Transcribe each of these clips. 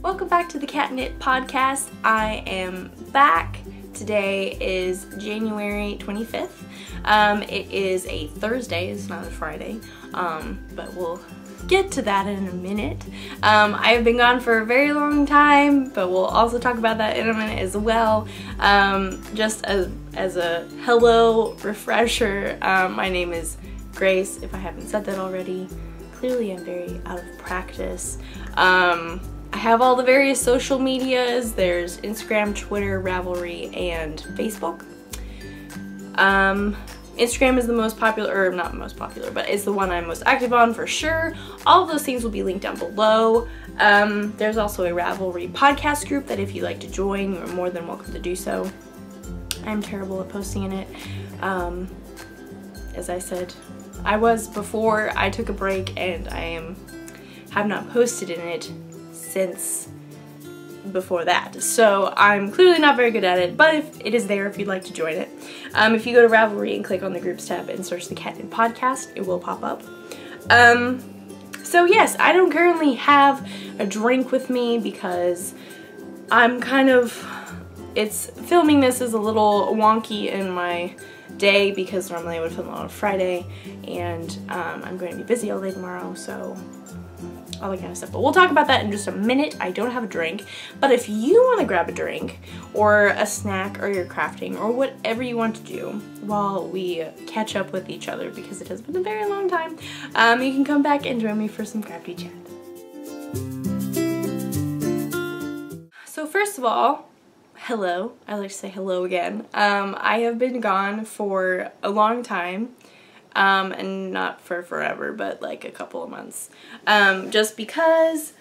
Welcome back to the Catnip Podcast. I am back. Today is January 25th. It is a Thursday, it's not a Friday, but we'll get to that in a minute. I have been gone for a very long time, but we'll also talk about that in a minute as well. Just as a hello refresher, my name is Grace, if I haven't said that already. Clearly I'm very out of practice. I have all the various social medias. There's Instagram, Twitter, Ravelry, and Facebook. Instagram is the most popular, or not the most popular, but it's the one I'm most active on for sure. All of those things will be linked down below. There's also a Ravelry podcast group that if you'd like to join, you're more than welcome to do so. I'm terrible at posting in it. As I said, I was before I took a break, and I have not posted in it since before that. So I'm clearly not very good at it, but if it is there if you'd like to join it. If you go to Ravelry and click on the groups tab and search the Catnip Podcast, it will pop up. So yes, I don't currently have a drink with me because I'm filming this is a little wonky in my day because normally I would film on a Friday, and I'm going to be busy all day tomorrow, so all that kind of stuff. But we'll talk about that in just a minute. I don't have a drink, but if you want to grab a drink or a snack or you're crafting or whatever you want to do while we catch up with each other, because it has been a very long time, you can come back and join me for some crafty chat. So first of all, hello. I like to say hello again. I have been gone for a long time. And not for forever, but like a couple of months. Just because,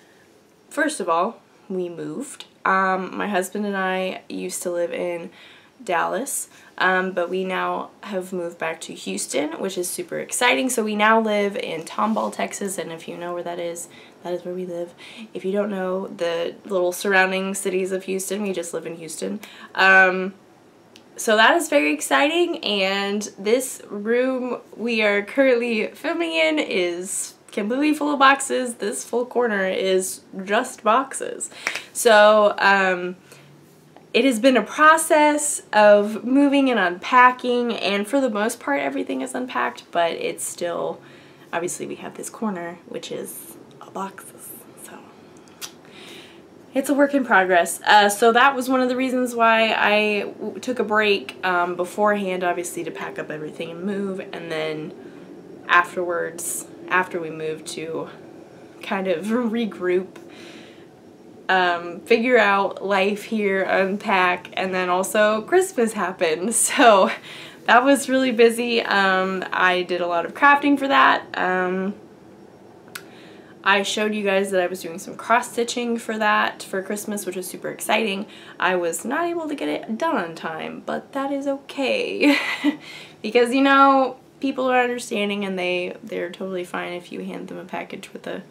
first of all, we moved. My husband and I used to live in Dallas, but we now have moved back to Houston, which is super exciting. So we now live in Tomball, Texas, and if you know where that is where we live. If you don't know the little surrounding cities of Houston, we just live in Houston. So that is very exciting, and this room we are currently filming in is completely full of boxes. This full corner is just boxes. So it has been a process of moving and unpacking, and for the most part everything is unpacked, but it's still, obviously we have this corner which is all boxes. It's a work in progress. So that was one of the reasons why I took a break beforehand, obviously, to pack up everything and move, and then afterwards, after we moved, to kind of regroup, figure out life here, unpack, and then also Christmas happened. So that was really busy. I did a lot of crafting for that. I showed you guys that I was doing some cross-stitching for that for Christmas, which was super exciting. I was not able to get it done on time, but that is okay. Because, you know, people are understanding, and they're totally fine if you hand them a package with a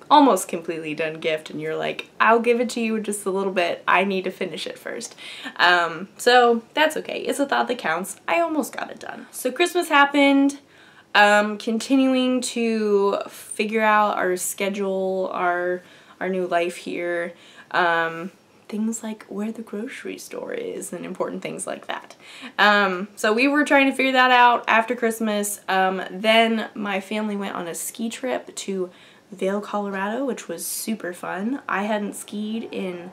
almost completely done gift and you're like, I'll give it to you in just a little bit, I need to finish it first. So that's okay. It's a thought that counts. I almost got it done. So Christmas happened. Continuing to figure out our schedule, our new life here, things like where the grocery store is and important things like that. So we were trying to figure that out after Christmas. Then my family went on a ski trip to Vail, Colorado, which was super fun. I hadn't skied in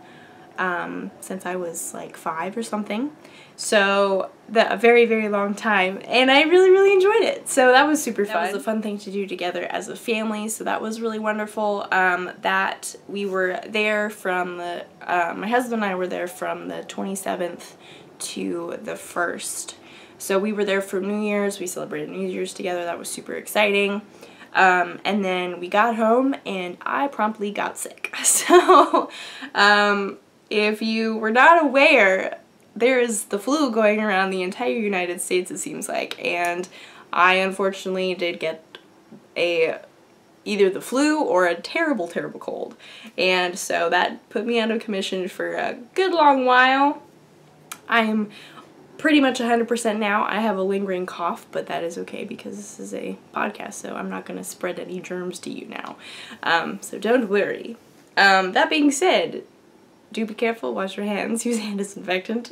since I was like 5 or something. So a very, very long time, and I really, really enjoyed it. So that was super fun. That was a fun thing to do together as a family, so that was really wonderful. That we were there from the, my husband and I were there from the 27th to the 1st. So we were there for New Year's, we celebrated New Year's together, that was super exciting. And then we got home and I promptly got sick. So if you were not aware, there is the flu going around the entire United States, it seems like, and I unfortunately did get either the flu or a terrible, terrible cold, and so that put me out of commission for a good long while. I'm pretty much 100% now. I have a lingering cough, but that is okay because this is a podcast, so I'm not going to spread any germs to you now, so don't worry. That being said, do be careful, wash your hands, use hand disinfectant,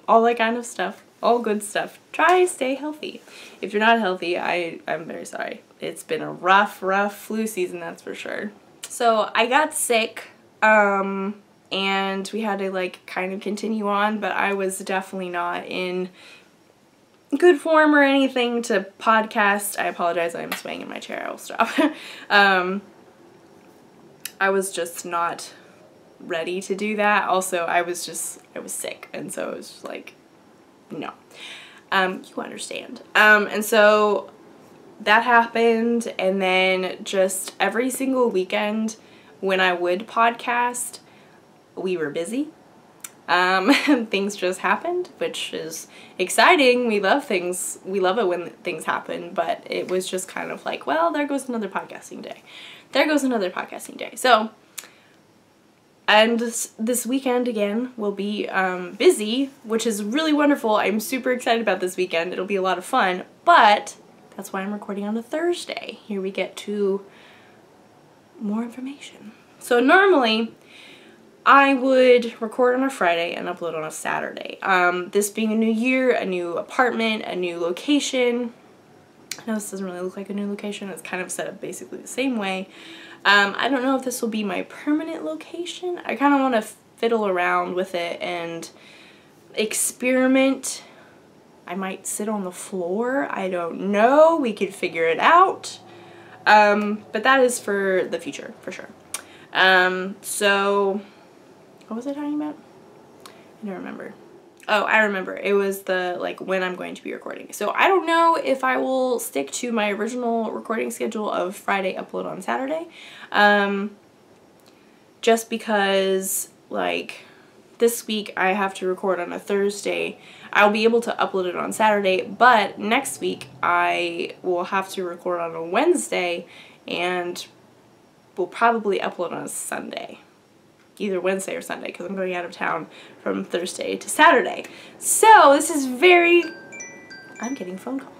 all that kind of stuff, all good stuff. Try to stay healthy. If you're not healthy, I'm very sorry. It's been a rough flu season, that's for sure. So I got sick, and we had to like kind of continue on, but I was definitely not in good form or anything to podcast. I apologize, I'm swaying in my chair, I will stop. I was just not ready to do that. Also, I was sick, and so it was just like, no. You understand. And so that happened, and then just every single weekend when I would podcast, we were busy. Things just happened, which is exciting. We love things. We love it when things happen, but it was just kind of like, well, there goes another podcasting day. There goes another podcasting day. So, and this weekend again will be busy, which is really wonderful. I'm super excited about this weekend. It'll be a lot of fun, but that's why I'm recording on a Thursday. Here we get to more information. So normally I would record on a Friday and upload on a Saturday. This being a new year, a new apartment, a new location. I know this doesn't really look like a new location. It's kind of set up basically the same way. I don't know if this will be my permanent location. I kind of want to fiddle around with it and experiment. I might sit on the floor. I don't know. We could figure it out. But that is for the future, for sure. So what was I talking about? I don't remember. Oh, I remember. It was the, like, when I'm going to be recording. So I don't know if I will stick to my original recording schedule of Friday upload on Saturday. Just because, like, this week I have to record on a Thursday. I'll be able to upload it on Saturday, but next week I will have to record on a Wednesday and will probably upload on a Sunday. Either Wednesday or Sunday, because I'm going out of town from Thursday to Saturday. So this is very... I'm getting a phone call.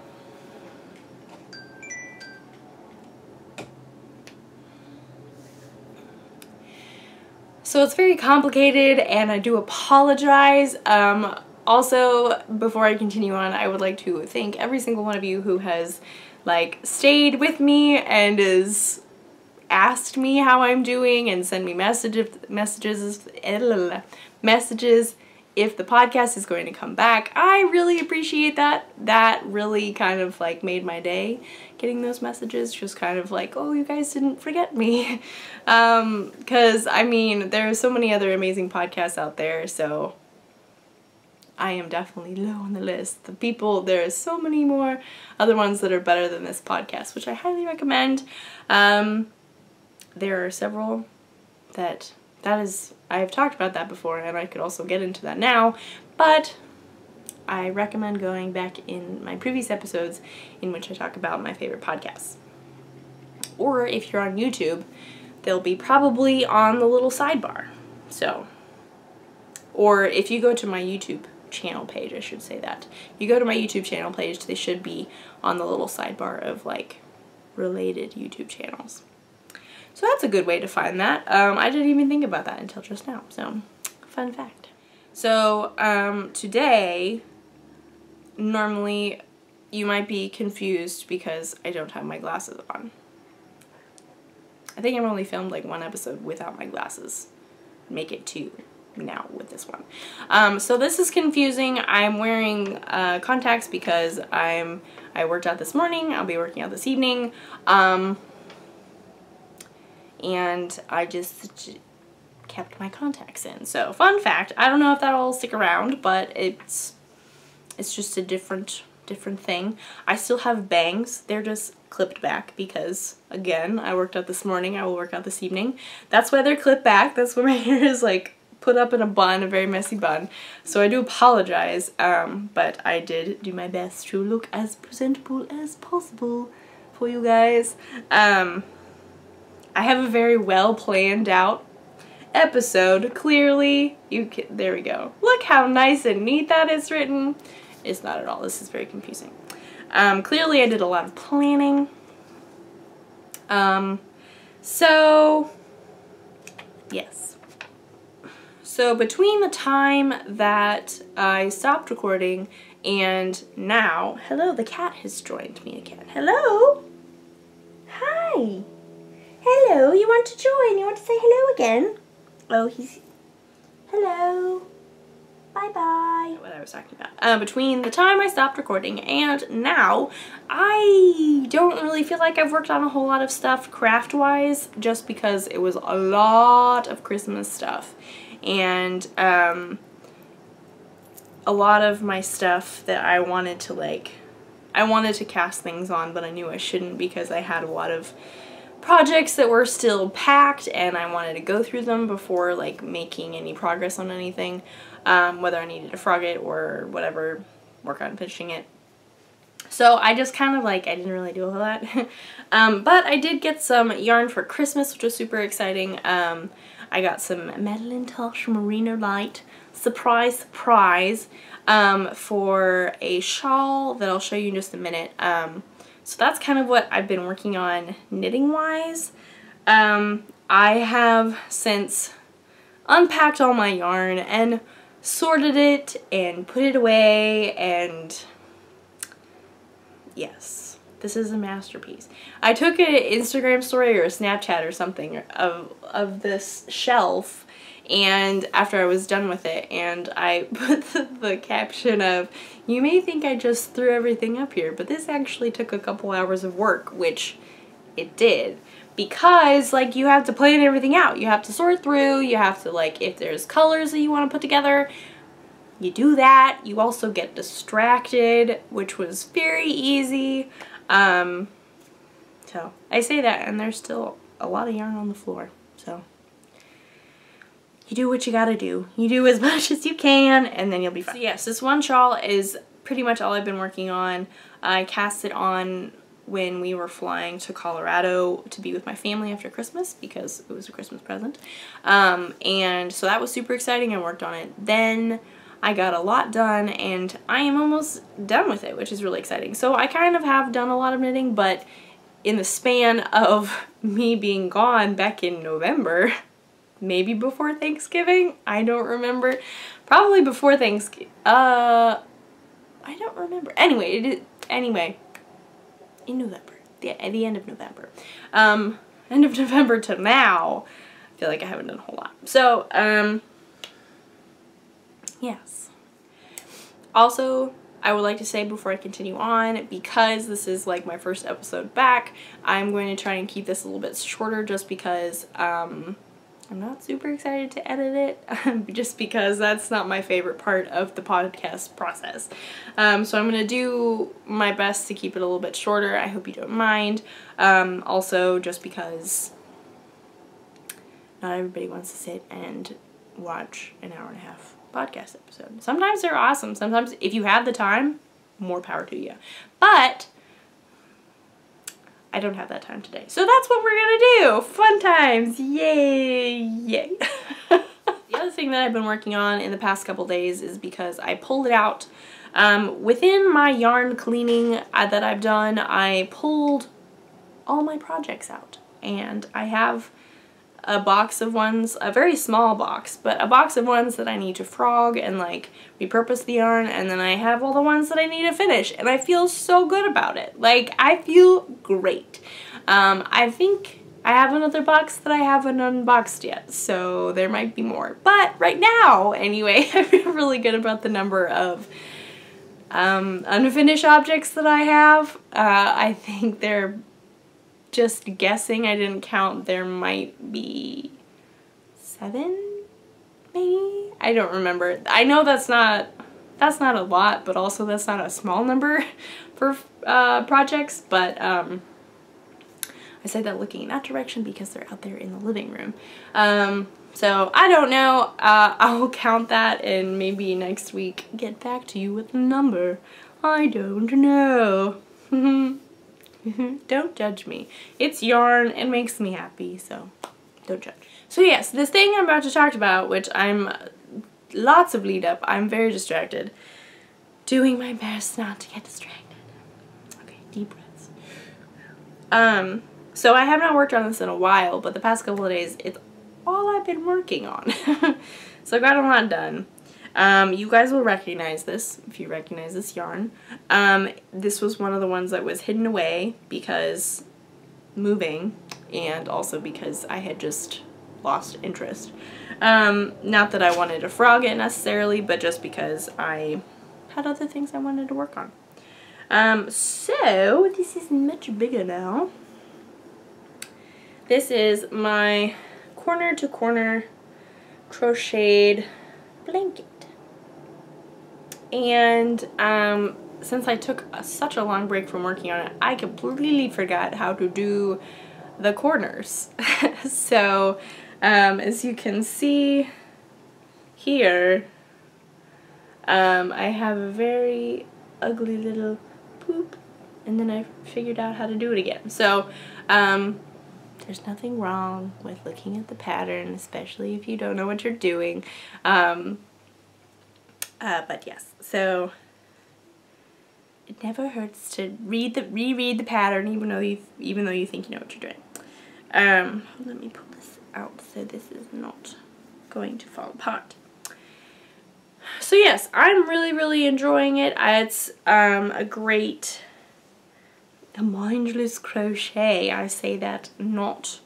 So it's very complicated, and I do apologize. Also, before I continue on, I would like to thank every single one of you who has, like, stayed with me and is asked me how I'm doing and send me messages if the podcast is going to come back. I really appreciate that. That really kind of like made my day, getting those messages, just kind of like, oh, you guys didn't forget me. Because I mean, there are so many other amazing podcasts out there, so I am definitely low on the list. There are so many more other ones that are better than this podcast, which I highly recommend. There are several that I have talked about that before, and I could also get into that now, but I recommend going back in my previous episodes in which I talk about my favorite podcasts. Or if you're on YouTube, they'll be probably on the little sidebar. So, or if you go to my YouTube channel page, I should say that. You go to my YouTube channel page, they should be on the little sidebar of like related YouTube channels. So that's a good way to find that. I didn't even think about that until just now, so fun fact. So today, normally you might be confused because I don't have my glasses on. I think I've only filmed like one episode without my glasses. Make it 2 now with this one. So this is confusing. I'm wearing contacts because I worked out this morning. I'll be working out this evening. And I just kept my contacts in. So fun fact, I don't know if that'll stick around, but it's just a different thing. I still have bangs. They're just clipped back because, again, I worked out this morning. I will work out this evening. That's why they're clipped back. That's why my hair is like put up in a bun, a very messy bun. So I do apologize, but I did do my best to look as presentable as possible for you guys. I have a very well planned out episode. Clearly, there we go. Look how nice and neat that is written. It's not at all. This is very confusing. Clearly, I did a lot of planning. So yes. So between the time that I stopped recording and now, hello, the cat has joined me again. Hello? Hi. Hello, you want to join? You want to say hello again? Oh, he's, hello. Bye-bye. What I was talking about. Between the time I stopped recording and now, I don't really feel like I've worked on a whole lot of stuff craft-wise, just because it was a lot of Christmas stuff. And a lot of my stuff that I wanted to cast things on, but I knew I shouldn't because I had a lot of projects that were still packed and I wanted to go through them before like making any progress on anything, whether I needed to frog it or whatever, work on finishing it. So I just kind of like, I didn't really do a whole lot. But I did get some yarn for Christmas, which was super exciting. I got some Madeline Tosh Merino Light, surprise, surprise, for a shawl that I'll show you in just a minute. So that's kind of what I've been working on knitting wise. I have since unpacked all my yarn and sorted it and put it away, and yes, this is a masterpiece. I took an Instagram story or a Snapchat or something of this shelf, and after I was done with it, and I put the caption of, you may think I just threw everything up here, but this actually took a couple hours of work, which it did. Because, like, you have to plan everything out. You have to sort through, you have to, like, if there's colors that you want to put together, you do that. You also get distracted, which was very easy. So, I say that, and there's still a lot of yarn on the floor, so you do what you gotta do. You do as much as you can, and then you'll be fine. So yes, this one shawl is pretty much all I've been working on. I cast it on when we were flying to Colorado to be with my family after Christmas because it was a Christmas present. And so that was super exciting. I worked on it. Then I got a lot done, and I am almost done with it, which is really exciting. So I kind of have done a lot of knitting, but in the span of me being gone back in November, maybe before Thanksgiving, I don't remember. Probably before Thanksgiving. I don't remember. Anyway, in November. At the end of November. End of November to now, I feel like I haven't done a whole lot. So, yes. Also, I would like to say before I continue on, because this is like my first episode back, I'm going to try and keep this a little bit shorter just because, I'm not super excited to edit it, just because that's not my favorite part of the podcast process. So I'm going to do my best to keep it a little bit shorter. I hope you don't mind. Also, just because not everybody wants to sit and watch an hour-and-a-half podcast episode. Sometimes they're awesome. Sometimes, if you have the time, more power to you. But I don't have that time today. So that's what we're gonna do. Fun times. Yay. Yay. The other thing that I've been working on in the past couple days is because I pulled it out. Within my yarn cleaning that I've done, I pulled all my projects out. And I have a box of ones, a very small box, but a box of ones that I need to frog and like repurpose the yarn, and then I have all the ones that I need to finish, and I feel so good about it. Like, I feel great. I think I have another box that I haven't unboxed yet, so there might be more. But right now, anyway, I feel really good about the number of unfinished objects that I have. I think they're, just guessing, I didn't count, there might be 7, maybe? I don't remember. I know that's not a lot, but also that's not a small number for projects, but I say that looking in that direction because they're out there in the living room. So I don't know. I'll count that and maybe next week get back to you with a number. I don't know. Don't judge me. It's yarn. It makes me happy, so don't judge. So yes, this thing I'm about to talk about, which I'm lots of lead up, I'm very distracted. Doing my best not to get distracted. Okay, deep breaths. So I have not worked on this in a while, but the past couple of days, it's all I've been working on. So I got a lot done. You guys will recognize this, if you recognize this yarn. This was one of the ones that was hidden away because moving, and also because I had just lost interest. Not that I wanted to frog it necessarily, but just because I had other things I wanted to work on. So this is much bigger now. This is my corner to corner crocheted blanket. And since I took such a long break from working on it, I completely forgot how to do the corners. So as you can see here, I have a very ugly little poop, and then I figured out how to do it again. So there's nothing wrong with looking at the pattern, especially if you don't know what you're doing. But yes, so it never hurts to reread the pattern, even though you think you know what you're doing. Let me pull this out so this is not going to fall apart. So yes, I'm really enjoying it. It's a mindless crochet. I say that not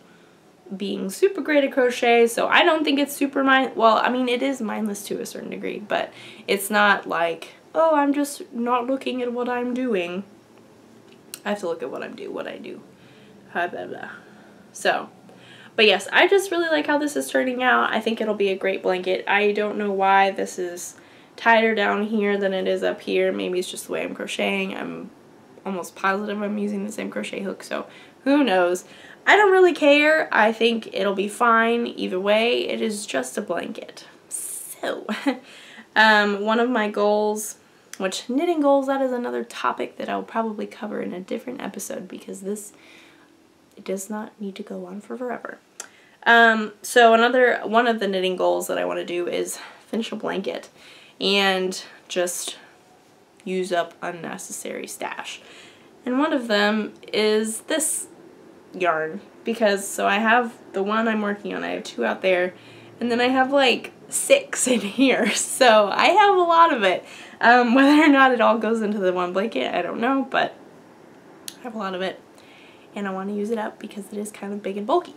being super great at crochet, so I don't think it's super well, I mean, it is mindless to a certain degree, but it's not like, oh, I'm just not looking at what I'm doing. I have to look at what I do. Blah, blah, blah. So, but yes, I just really like how this is turning out. I think it'll be a great blanket. I don't know why this is tighter down here than it is up here. Maybe it's just the way I'm crocheting. I'm almost positive I'm using the same crochet hook, so who knows. I don't really care. I think it'll be fine either way. It is just a blanket. So, one of my goals, which knitting goals, that is another topic that I'll probably cover in a different episode because it does not need to go on for forever. So one of the knitting goals that I want to do is finish a blanket and just use up unnecessary stash. And one of them is this yarn, because so I have the one I'm working on, I have 2 out there, and then I have like 6 in here, so I have a lot of it. Whether or not it all goes into the one blanket, I don't know, but I have a lot of it and I want to use it up because it is kind of big and bulky.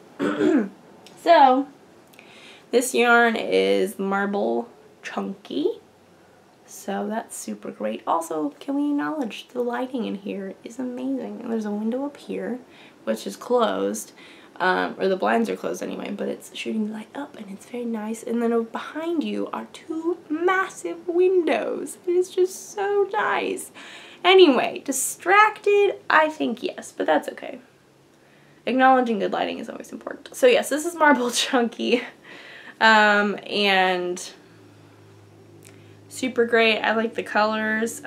So this yarn is Marble Chunky, so that's super great. Also, can we acknowledge the lighting in here is amazing. And there's a window up here which is closed, or the blinds are closed anyway, but it's shooting the light up and it's very nice. And then behind you are 2 massive windows. It is just so nice. Anyway, distracted? I think yes, but that's okay. Acknowledging good lighting is always important. So yes, this is Marble Chunky, and super great. I like the colors.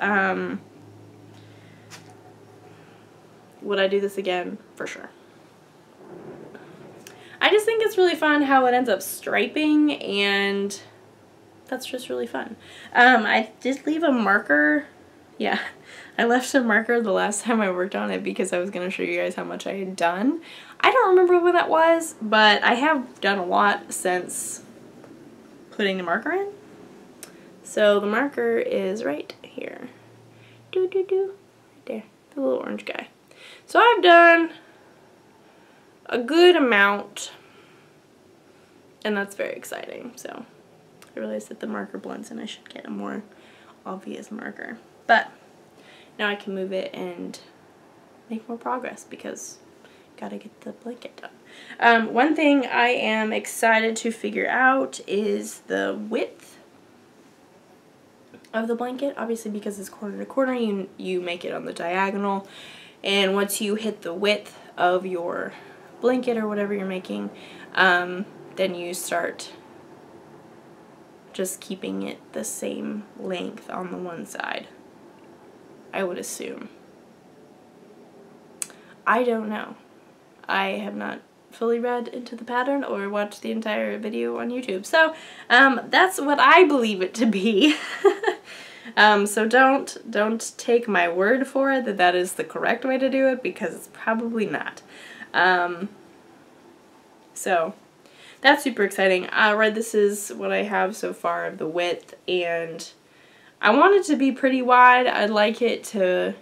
Would I do this again? For sure. I just think it's really fun how it ends up striping, and that's just really fun. I did leave a marker. Yeah, I left a marker the last time I worked on it because I was going to show you guys how much I had done. I don't remember when that was, but I have done a lot since putting the marker in. So the marker is right here. Right there. The little orange guy. So I've done a good amount, and that's very exciting. So I realized that the marker blends and I should get a more obvious marker. But now I can move it and make more progress because gotta get the blanket done. One thing I am excited to figure out is the width of the blanket. Obviously, because it's corner to corner, you make it on the diagonal, and once you hit the width of your blanket or whatever you're making, then you start just keeping it the same length on the one side, I would assume. I don't know. I have not fully read into the pattern or watched the entire video on YouTube. So that's what I believe it to be. So don't take my word for it that that is the correct way to do it, because it's probably not. So that's super exciting. This is what I have so far of the width, and I want it to be pretty wide. I'd like it to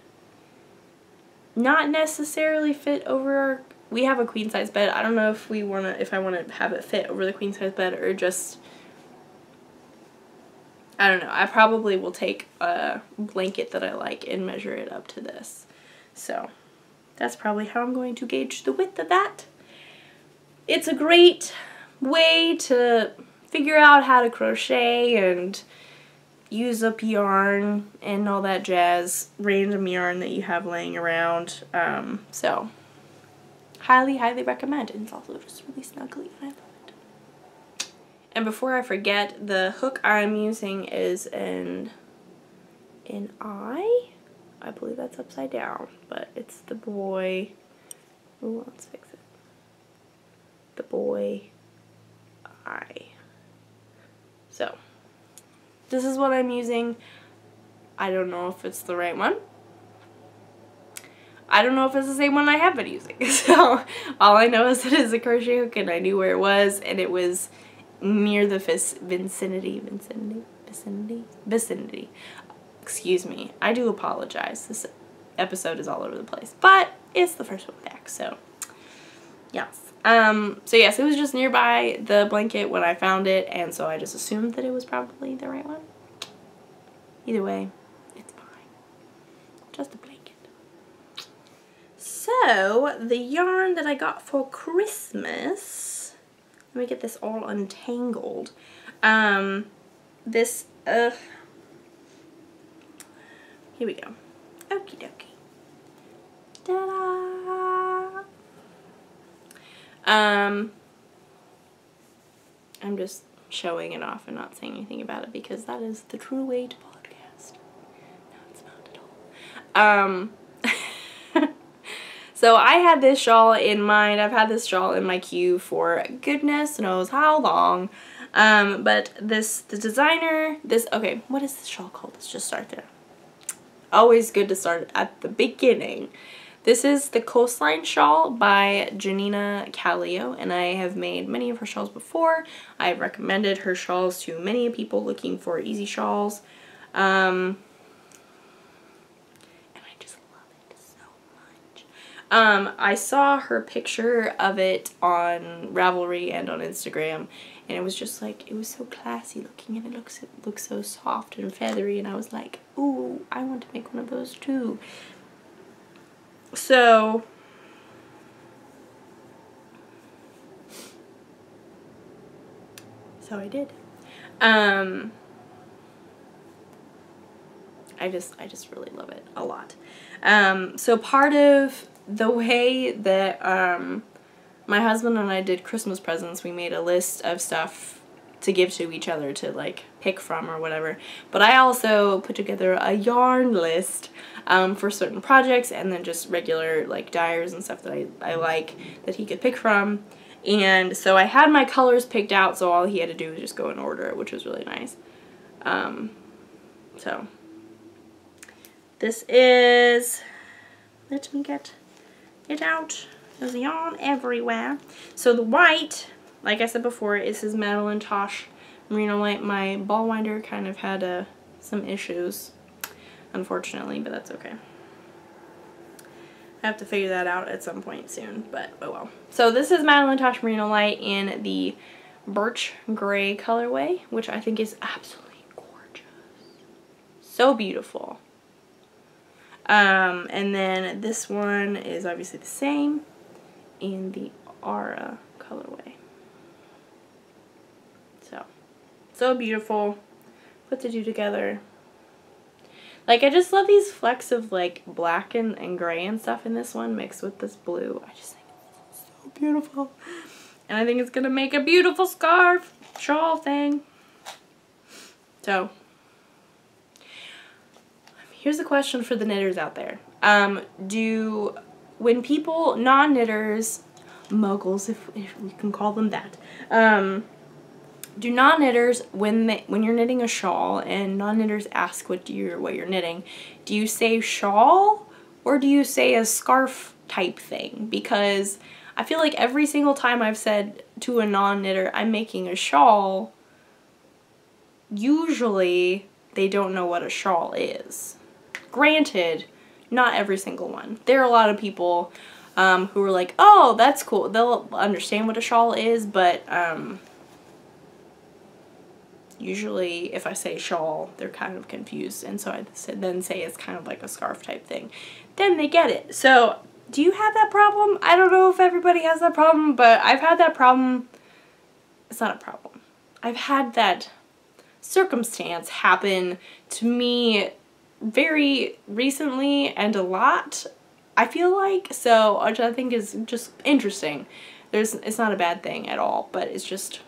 not necessarily fit over we have a queen size bed. I don't know if I want to have it fit over the queen size bed or just, I don't know. I probably will take a blanket that I like and measure it up to this. So that's probably how I'm going to gauge the width of that. It's a great way to figure out how to crochet and use up yarn and all that jazz, random yarn that you have laying around. So highly, highly recommend. And it's also just really snuggly and I love it. And before I forget, the hook I'm using is an eye. I believe that's upside down, but it's the boy. Ooh, let's fix it. The boy eye. So this is what I'm using. I don't know if it's the right one. I don't know if it's the same one I have been using. So all I know is that it's a crochet hook and I knew where it was, and it was near the vicinity. Excuse me. I do apologize. This episode is all over the place, but it's the first one back, so yes. So yes, it was just nearby the blanket when I found it, and so I just assumed that it was probably the right one. Either way, it's fine. Just a blanket. So, the yarn that I got for Christmas, let me get this all untangled. Here we go. Okie dokie. Ta-da! I'm just showing it off and not saying anything about it because that is the true way to podcast. No, it's not at all. So I had this shawl in mind. I've had this shawl in my queue for goodness knows how long. But the designer, okay, what is this shawl called? Let's just start there. Always good to start at the beginning. This is the Coastline Shawl by Janina Callio, and I have made many of her shawls before. I've recommended her shawls to many people looking for easy shawls. And I just love it so much. I saw her picture of it on Ravelry and on Instagram, and it was just like, it was so classy looking, and it looks so soft and feathery, and I was like, ooh, I want to make one of those too. So I did. I just really love it a lot. So part of the way that my husband and I did Christmas presents, we made a list of stuff to give to each other to like pick from or whatever. But I also put together a yarn list for certain projects, and then just regular like dyers and stuff that I like that he could pick from. And so I had my colors picked out, so all he had to do was just go and order it, which was really nice. So this is, let me get it out. There's yarn everywhere. So the white, like I said before, is his Madeline Tosh Merino Light. My ball winder kind of had some issues, unfortunately, but that's okay. I have to figure that out at some point soon, but oh well. So this is Madeline Tosh Merino Light in the Birch Gray colorway, which I think is absolutely gorgeous. So beautiful. And then this one is obviously the same in the Aura colorway. So beautiful. Put the two together. Like, I just love these flecks of like black and gray and stuff in this one mixed with this blue. I just think it's so beautiful. And I think it's gonna make a beautiful scarf, shawl thing. So here's a question for the knitters out there. When people, non-knitters, muggles, if we can call them that, do non-knitters, when you're knitting a shawl and non-knitters ask what you're knitting, do you say shawl or do you say a scarf type thing? Because I feel like every single time I've said to a non-knitter, I'm making a shawl, usually they don't know what a shawl is. Granted, not every single one. There are a lot of people who are like, oh, that's cool. They'll understand what a shawl is, but usually if I say shawl, they're kind of confused, and so I then say it's kind of like a scarf type thing. Then they get it. So, do you have that problem? I don't know if everybody has that problem, but I've had that problem. It's not a problem. I've had that circumstance happen to me very recently and a lot, I feel like, so which I think is just interesting. It's not a bad thing at all, but it's just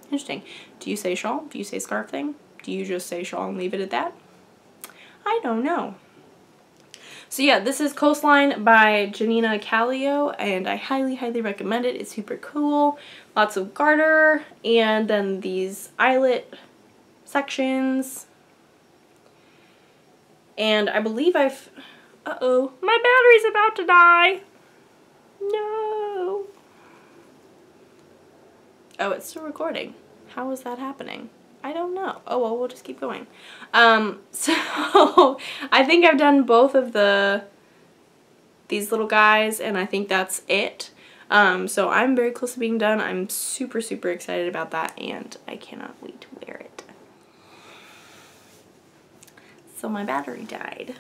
interesting. Do you say shawl? Do you say scarf thing? Do you just say shawl and leave it at that? I don't know. So yeah, this is Coastline by Janina Callio, and I highly, highly recommend it. It's super cool. Lots of garter, and then these eyelet sections. And I believe uh-oh, my battery's about to die. No. Oh, it's still recording. How is that happening? I don't know. Oh, well, we'll just keep going. So I think I've done both of these little guys, and I think that's it. So I'm very close to being done. I'm super, super excited about that, and I cannot wait to wear it. So my battery died,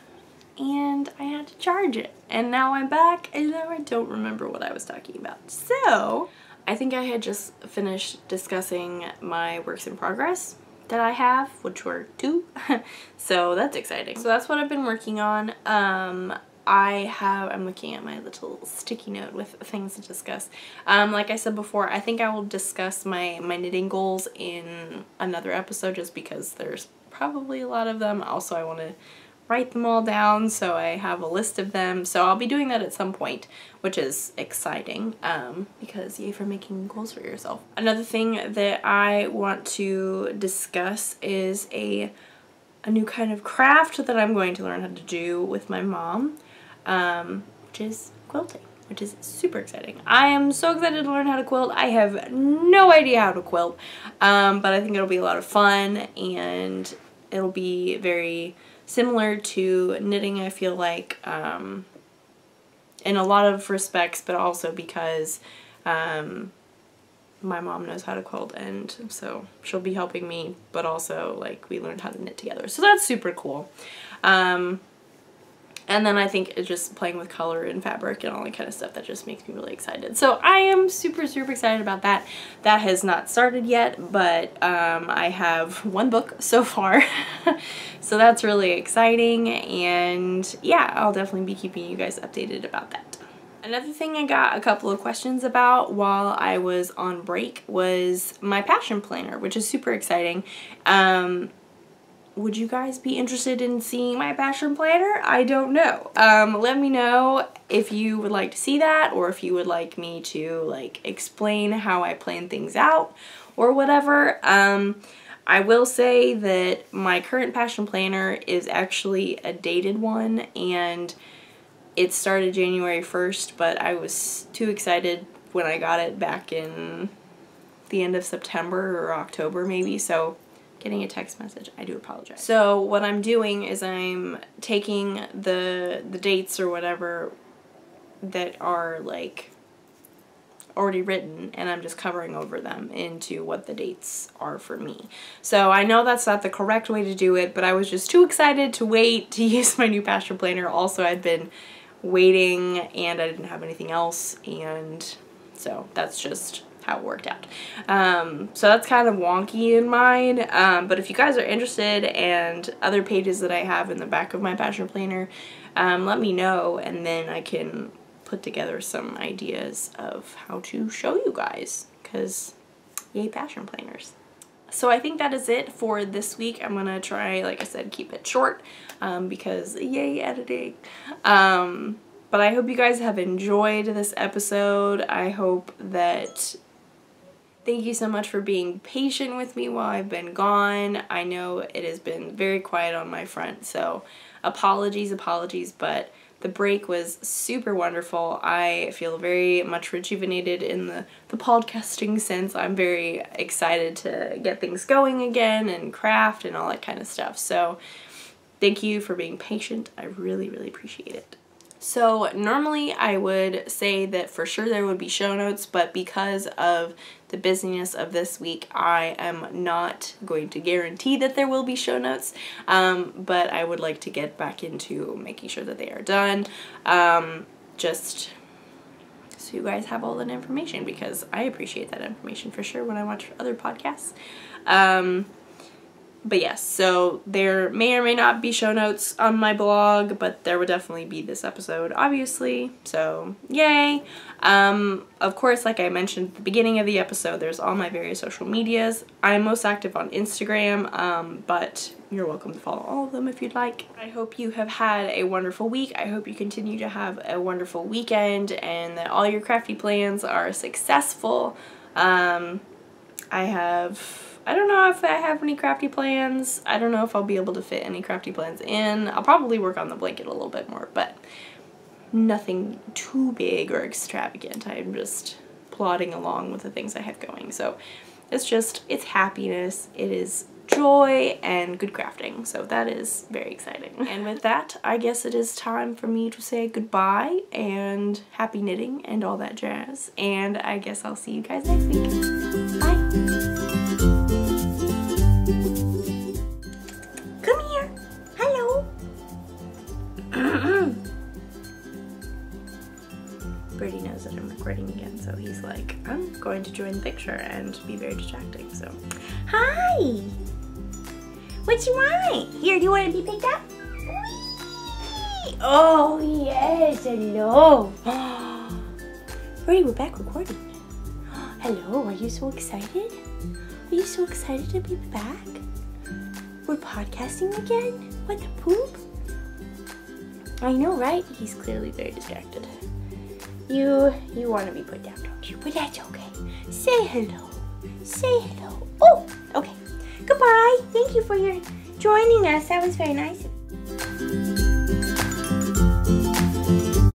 and I had to charge it, and now I'm back, and now I don't remember what I was talking about. So I think I had just finished discussing my works in progress that I have, which were 2. So that's exciting. So that's what I've been working on. I'm looking at my little sticky note with things to discuss. Like I said before, I think I will discuss my knitting goals in another episode, just because there's probably a lot of them. Also, I want to write them all down, so I have a list of them. So I'll be doing that at some point, which is exciting, because yay for making goals for yourself. Another thing that I want to discuss is a new kind of craft that I'm going to learn how to do with my mom, which is quilting, which is super exciting. I am so excited to learn how to quilt. I have no idea how to quilt, but I think it'll be a lot of fun, and it'll be very similar to knitting, I feel like, in a lot of respects, but also because my mom knows how to quilt, and so she'll be helping me, but also like we learned how to knit together. So that's super cool. And then I think it's just playing with color and fabric and all that kind of stuff that just makes me really excited. So I am super, super excited about that. That has not started yet, but I have 1 book so far. So that's really exciting, and yeah, I'll definitely be keeping you guys updated about that. Another thing I got a couple of questions about while I was on break was my passion planner, which is super exciting. Would you guys be interested in seeing my passion planner? I don't know. Let me know if you would like to see that, or if you would like me to like explain how I plan things out or whatever. I will say that my current passion planner is actually a dated one, and it started January 1st, but I was too excited when I got it back in the end of September or October maybe, so getting a text message, I do apologize. So what I'm doing is I'm taking the dates or whatever that are like already written, and I'm just covering over them into what the dates are for me. So I know that's not the correct way to do it, but I was just too excited to wait to use my new passion planner. Also, I'd been waiting and I didn't have anything else, and so that's just how it worked out. So that's kind of wonky in mine, but if you guys are interested, and other pages that I have in the back of my passion planner, let me know, and then I can put together some ideas of how to show you guys, because yay passion planners. So I think that is it for this week. I'm gonna try, like I said, keep it short, because yay editing. But I hope you guys have enjoyed this episode. I hope that thank you so much for being patient with me while I've been gone. I know it has been very quiet on my front, so apologies, but the break was super wonderful. I feel very much rejuvenated in the podcasting sense. I'm very excited to get things going again and craft and all that kind of stuff. So thank you for being patient. I really, really appreciate it. So normally I would say that for sure there would be show notes, but because of the busyness of this week, I am not going to guarantee that there will be show notes, but I would like to get back into making sure that they are done, just so you guys have all that information, because I appreciate that information for sure when I watch other podcasts. But yes, so there may or may not be show notes on my blog, but there would definitely be this episode, obviously, so yay. Of course, like I mentioned at the beginning of the episode, there's all my various social medias. I'm most active on Instagram, but you're welcome to follow all of them if you'd like. I hope you have had a wonderful week. I hope you continue to have a wonderful weekend and that all your crafty plans are successful. I don't know if I have any crafty plans. I don't know if I'll be able to fit any crafty plans in. I'll probably work on the blanket a little bit more, but nothing too big or extravagant. I'm just plodding along with the things I have going. So it's happiness, it is joy, and good crafting. So that is very exciting. And with that, I guess it is time for me to say goodbye and happy knitting and all that jazz. And I guess I'll see you guys next week. Bye. Brady knows that I'm recording again, so he's like, I'm going to join the picture and be very distracting, so. Hi! What you want? Here, do you want to be picked up? Whee! Oh, yes, hello. Brady, we're back recording. Hello, are you so excited? Are you so excited to be back? We're podcasting again? What the poop? I know, right? He's clearly very distracted. You want to be put down, don't you? But that's okay. Say hello. Say hello. Oh, okay. Goodbye. Thank you for your joining us. That was very nice.